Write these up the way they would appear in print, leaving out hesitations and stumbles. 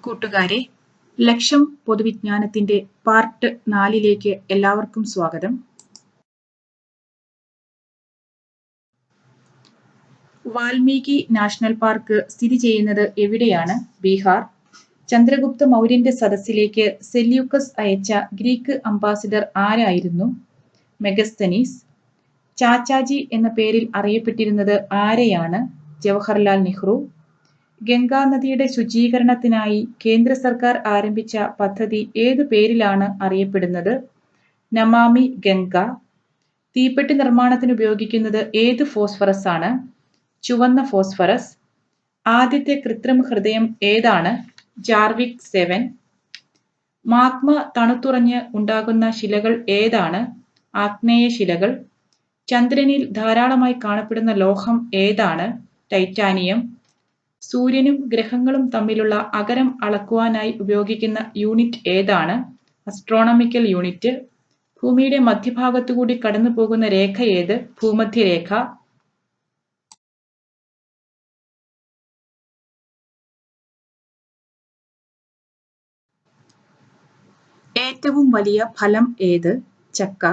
കൂട്ടുകാരെ, ലക്ഷ്യം പൊതുവിജ്ഞാനത്തിന്റെ പാർട്ട് 4 എല്ലാവർക്കും സ്വാഗതം. വാൽമീകി നാഷണൽ പാർക്ക് സ്ഥിതി ചെയ്യുന്നത് എവിടെയാണ്? ബീഹാർ. ചന്ദ്രഗുപ്ത മൗര്യന്റെ സദസ്സിലേക്ക് സെല്യൂക്കസ് അയച്ച ഗ്രീക്ക് അംബാസിഡർ ആരായിരുന്നു? മെഗസ്തനീസ്. ചാച്ചാജി എന്ന പേരിൽ അറിയപ്പെട്ടിരുന്നത് ആരെയാണ്? ജവഹർലാൽ നെഹ്റു. ഗംഗാനദിയുടെ ശുചീകരണത്തിനായി കേന്ദ്ര സർക്കാർ ആരംഭിച്ച പദ്ധതി ഏതു പേരിലാണ് അറിയപ്പെടുന്നത്? നമാമി ഗംഗ. തീപ്പെട്ടി നിർമ്മാണത്തിന് ഉപയോഗിക്കുന്നത് ഏത് ഫോസ്ഫറസ് ആണ്? ചുവന്ന ഫോസ്ഫറസ്. ആദ്യത്തെ കൃത്രിമ ഹൃദയം ഏതാണ്? ജാർവിക് 7. മാഗ്മ തണുത്തുറഞ്ഞ് ഉണ്ടാകുന്ന ശിലകൾ ഏതാണ്? ആഗ്നേയ ശിലകൾ. ചന്ദ്രനിൽ ധാരാളമായി കാണപ്പെടുന്ന ലോഹം ഏതാണ്? ടൈറ്റാനിയം. സൂര്യനും ഗ്രഹങ്ങളും തമ്മിലുള്ള അകലം അളക്കുവാനായി ഉപയോഗിക്കുന്ന യൂണിറ്റ് ഏതാണ്? Astronomical unit. ഭൂമിയുടെ മധ്യഭാഗത്തുകൂടി കടന്നു പോകുന്ന രേഖ ഏത്? ഭൂമധ്യരേഖ. ഏറ്റവും വലിയ ഫലം ഏത്? ചക്ക.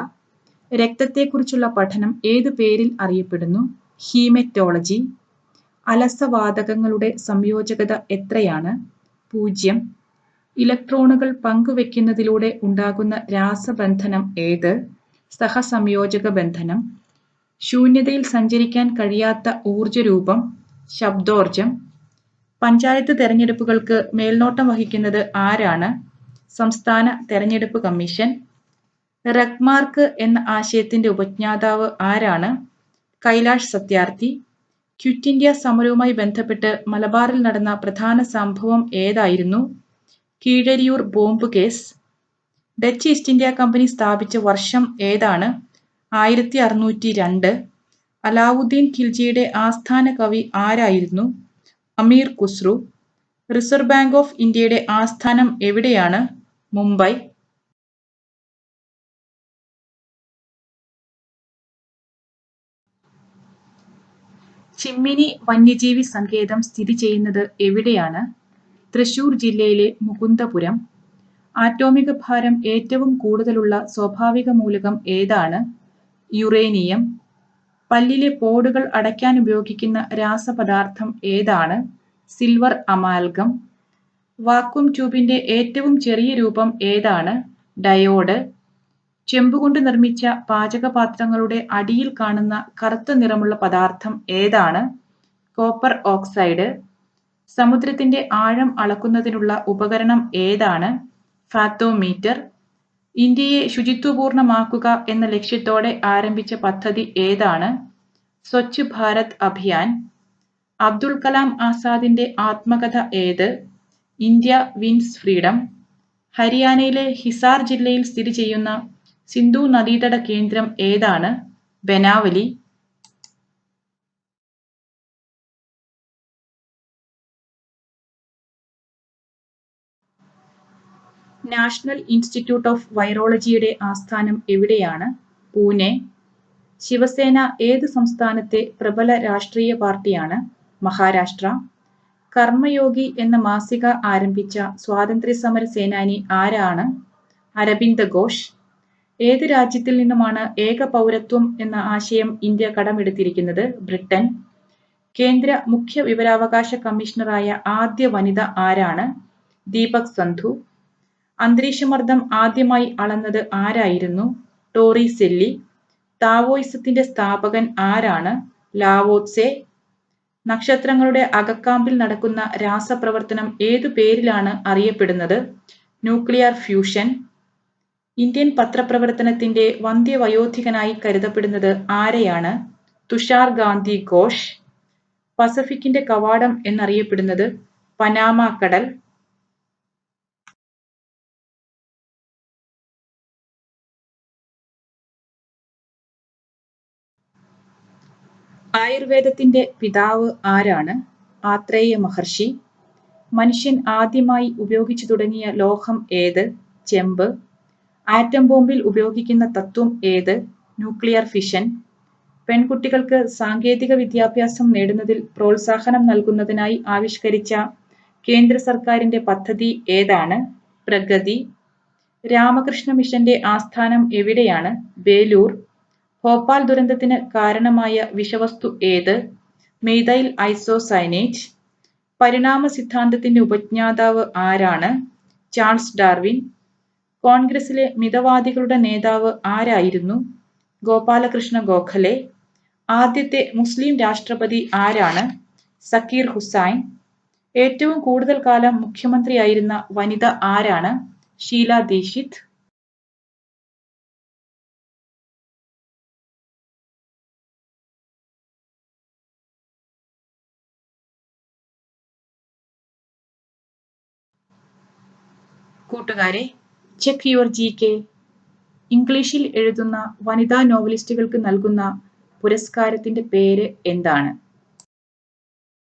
രക്തത്തെക്കുറിച്ചുള്ള പഠനം ഏതു പേരിൽ അറിയപ്പെടുന്നു? ഹീമറ്റോളജി. അലസവാതകങ്ങളുടെ സംയോജകത എത്രയാണ്? 0. ഇലക്ട്രോണുകൾ പങ്കുവെക്കുന്നതിലൂടെ ഉണ്ടാകുന്ന രാസബന്ധനം ഏത്? സഹസംയോജക ബന്ധനം. ശൂന്യതയിൽ സഞ്ചരിക്കാൻ കഴിയാത്ത ഊർജരൂപം? ശബ്ദോർജം. പഞ്ചായത്ത് തെരഞ്ഞെടുപ്പുകൾക്ക് മേൽനോട്ടം വഹിക്കുന്നത് ആരാണ്? സംസ്ഥാന തെരഞ്ഞെടുപ്പ് കമ്മീഷൻ. റഗ്മാർക്ക് എന്ന ആശയത്തിന്റെ ഉപജ്ഞാതാവ് ആരാണ്? കൈലാഷ് സത്യാർത്ഥി. ക്വിറ്റ് ഇന്ത്യ സമരവുമായി ബന്ധപ്പെട്ട് മലബാറിൽ നടന്ന പ്രധാന സംഭവം ഏതായിരുന്നു? Keezhariyur bomb case. Dutch east India company സ്ഥാപിച്ച വർഷം ഏതാണ്? 1602. അലാവുദ്ദീൻ ഖിൽജിയുടെ ആസ്ഥാന കവി ആരായിരുന്നു? അമീർ ഖുസ്രു. റിസർവ് ബാങ്ക് ഓഫ് ഇന്ത്യയുടെ ആസ്ഥാനം എവിടെയാണ്? മുംബൈ. ചിമ്മിനി വന്യജീവി സങ്കേതം സ്ഥിതി ചെയ്യുന്നത് എവിടെയാണ്? തൃശൂർ ജില്ലയിലെ മുകുന്ദപുരം. ആറ്റോമിക ഭാരം ഏറ്റവും കൂടുതലുള്ള സ്വാഭാവിക മൂലകം ഏതാണ്? യുറേനിയം. പല്ലിലെ പോടുകൾ അടയ്ക്കാൻ ഉപയോഗിക്കുന്ന രാസപദാർത്ഥം ഏതാണ്? Silver amalgam. വാക്വം ട്യൂബിന്റെ ഏറ്റവും ചെറിയ രൂപം ഏതാണ്? ഡയോഡ്. ചെമ്പുകൊണ്ട് നിർമ്മിച്ച പാചകപാത്രങ്ങളുടെ അടിയിൽ കാണുന്ന കറുത്ത നിറമുള്ള പദാർത്ഥം ഏതാണ്? Copper oxide. സമുദ്രത്തിന്റെ ആഴം അളക്കുന്നതിനുള്ള ഉപകരണം ഏതാണ്? ഫാത്തോമീറ്റർ. ഇന്ത്യയെ ശുചിത്വപൂർണമാക്കുക എന്ന ലക്ഷ്യത്തോടെ ആരംഭിച്ച പദ്ധതി ഏതാണ്? സ്വച്ഛ് ഭാരത് അഭിയാൻ. അബ്ദുൽ കലാം ആസാദിന്റെ ആത്മകഥ ഏത്? India wins freedom. ഹരിയാനയിലെ ഹിസാർ ജില്ലയിൽ സ്ഥിതി ചെയ്യുന്ന സിന്ധു നദീതട കേന്ദ്രം ഏതാണ്? ബനാവലി. നാഷണൽ ഇൻസ്റ്റിറ്റ്യൂട്ട് ഓഫ് വൈറോളജിയുടെ ആസ്ഥാനം എവിടെയാണ്? പൂനെ. ശിവസേന ഏത് സംസ്ഥാനത്തെ പ്രബല രാഷ്ട്രീയ പാർട്ടിയാണ്? മഹാരാഷ്ട്ര. കർമ്മയോഗി എന്ന മാസിക ആരംഭിച്ച സ്വാതന്ത്ര്യസമര സേനാനി ആരാണ്? അരബിന്ദ ഘോഷ്. ഏത് രാജ്യത്തിൽ നിന്നുമാണ് ഏക പൗരത്വം എന്ന ആശയം ഇന്ത്യ കടമെടുത്തിരിക്കുന്നത്? ബ്രിട്ടൻ. കേന്ദ്ര മുഖ്യ വിവരാവകാശ കമ്മീഷണറായ ആദ്യ വനിത ആരാണ്? ദീപക് സന്ധു. അന്തരീക്ഷമർദ്ദം ആദ്യമായി അളന്നത് ആരായിരുന്നു? ടോറി സെല്ലി. താവോയിസത്തിന്റെ സ്ഥാപകൻ ആരാണ്? ലാവോ ത്സെ. നക്ഷത്രങ്ങളുടെ അകക്കാമ്പിൽ നടക്കുന്ന രാസപ്രവർത്തനം ഏതു പേരിലാണ് അറിയപ്പെടുന്നത്? Nuclear fusion. ഇന്ത്യൻ പത്രപ്രവർത്തനത്തിന്റെ വന്ധ്യവയോധികനായി കരുതപ്പെടുന്നത് ആരെയാണ്? തുഷാർ ഗാന്ധി ഘോഷ്. പസഫിക്കിന്റെ കവാടം എന്നറിയപ്പെടുന്നത്? പനാമ കടൽ. ആയുർവേദത്തിന്റെ പിതാവ് ആരാണ്? ആത്രേയ മഹർഷി. മനുഷ്യൻ ആദ്യമായി ഉപയോഗിച്ചു തുടങ്ങിയ ലോഹം ഏത്? ചെമ്പ്. ആറ്റം ബോംബിൽ ഉപയോഗിക്കുന്ന തത്വം ഏത്? Nuclear fission. പെൺകുട്ടികൾക്ക് സാങ്കേതിക വിദ്യാഭ്യാസം നേടുന്നതിൽ പ്രോത്സാഹനം നൽകുന്നതിനായി ആവിഷ്കരിച്ച കേന്ദ്ര സർക്കാരിന്റെ പദ്ധതി ഏതാണ്? പ്രഗതി. രാമകൃഷ്ണ മിഷന്റെ ആസ്ഥാനം എവിടെയാണ്? വേലൂർ. ഭോപ്പാൽ ദുരന്തത്തിന് കാരണമായ വിഷവസ്തു ഏത്? Methyl isocyanate. പരിണാമ സിദ്ധാന്തത്തിന്റെ ഉപജ്ഞാതാവ് ആരാണ്? Charles Darwin. കോൺഗ്രസിലെ മിതവാദികളുടെ നേതാവ് ആരായിരുന്നു? ഗോപാലകൃഷ്ണ ഗോഖലെ. ആദ്യത്തെ മുസ്ലിം രാഷ്ട്രപതി ആരാണ്? സക്കീർ ഹുസൈൻ. ഏറ്റവും കൂടുതൽ കാലം മുഖ്യമന്ത്രിയായിരുന്ന വനിത ആരാണ്? ഷീല ദീക്ഷിത്. കൂട്ടുകാരെ, ചെക്ക് യുവർ GK. ഇംഗ്ലീഷിൽ എഴുതുന്ന വനിതാ നോവലിസ്റ്റുകൾക്ക് നൽകുന്ന പുരസ്കാരത്തിന്റെ പേര് എന്താണ്?